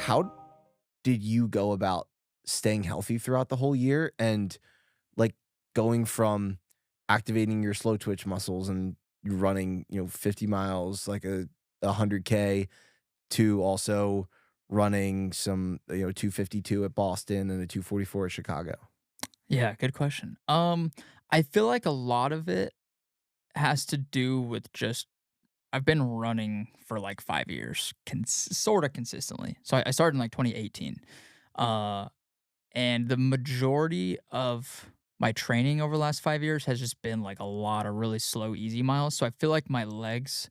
how did you go about staying healthy throughout the whole year and, like, going from activating your slow twitch muscles and running, 50 miles, like a 100K to also running some, 252 at Boston and a 244 at Chicago? Yeah, good question. I feel like a lot of it has to do with just I've been running for like 5 years, sort of consistently. So I started in like 2018. Uh, and the majority of my training over the last 5 years has just been like a lot of really slow, easy miles. So I feel like my legs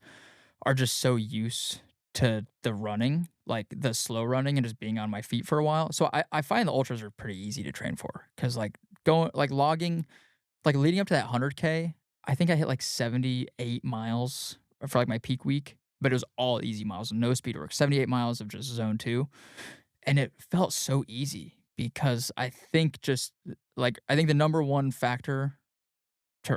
are just so used to the running, like the slow running and just being on my feet for a while. So I find the ultras are pretty easy to train for because like going like logging like, leading up to that 100K, I think I hit, like, 78 miles for, like, my peak week, but it was all easy miles, no speed work, 78 miles of just zone 2, and it felt so easy because I think just, I think the number one factor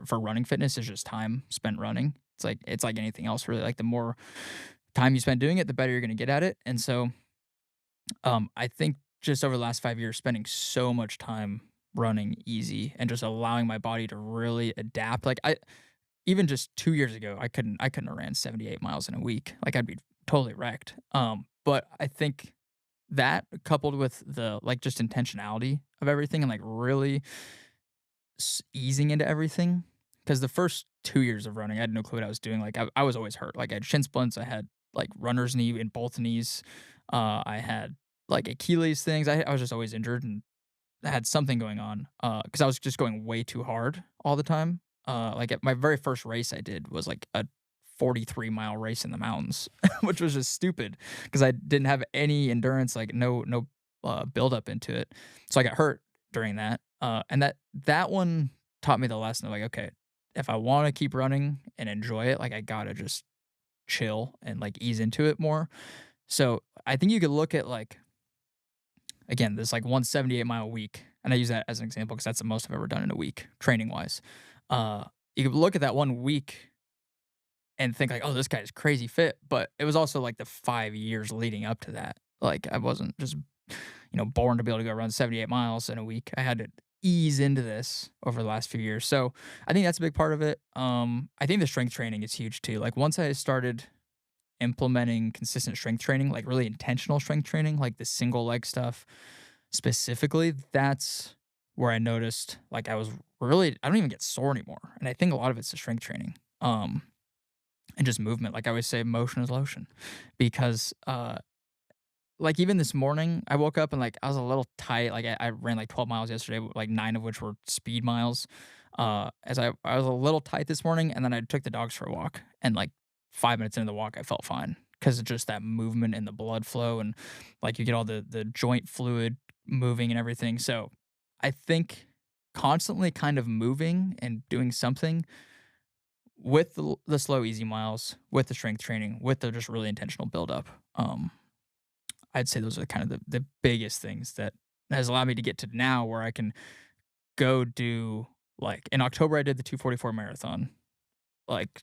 for running fitness is just time spent running. It's like anything else, really, like, the more time you spend doing it, the better you're gonna get at it, and so I think just over the last 5 years, spending so much time running easy and just allowing my body to really adapt. Like I even just 2 years ago, I couldn't have ran 78 miles in a week. Like I'd be totally wrecked. But I think that coupled with the like just intentionality of everything and like really easing into everything. Because the first 2 years of running, I had no clue what I was doing. Like I was always hurt. Like I had shin splints. I had like runner's knee in both knees. I had like Achilles things. I was just always injured and I had something going on. Because I was just going way too hard all the time. Like at my very first race I did was like a 43-mile race in the mountains, which was just stupid because I didn't have any endurance, like no build up into it. So I got hurt during that. And that one taught me the lesson of like, okay, if I want to keep running and enjoy it, like I gotta just chill and like ease into it more. So I think you could look at like again, this like 178-mile week, and I use that as an example because that's the most I've ever done in a week, training wise. You could look at that 1 week and think like, "Oh, this guy is crazy fit," but it was also like the 5 years leading up to that. Like I wasn't just, born to be able to go run 78 miles in a week. I had to ease into this over the last few years. So, I think that's a big part of it. I think the strength training is huge too. Like once I started implementing consistent strength training, like really intentional strength training, like the single leg stuff specifically, that's where I noticed like I don't even get sore anymore. And I think a lot of it's the strength training. And just movement. Like I always say, motion is lotion. Because like even this morning, I woke up and like I was a little tight. Like I ran like 12 miles yesterday, like 9 of which were speed miles. As I was a little tight this morning, and then I took the dogs for a walk. And like 5 minutes into the walk, I felt fine because of just that movement and the blood flow, and like you get all the joint fluid moving and everything. So I think constantly kind of moving and doing something with the slow, easy miles, with the strength training, with the just really intentional buildup. I'd say those are kind of the biggest things that has allowed me to get to now where I can go do like in October I did the 244 marathon. Like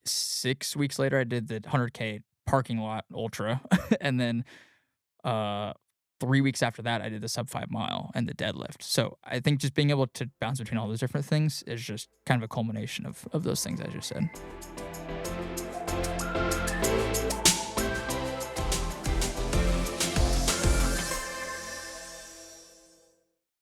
6 weeks later I did the 100K parking lot ultra, and then 3 weeks after that I did the sub 5 mile and the deadlift. So I think just being able to bounce between all those different things is just kind of a culmination of those things I just said.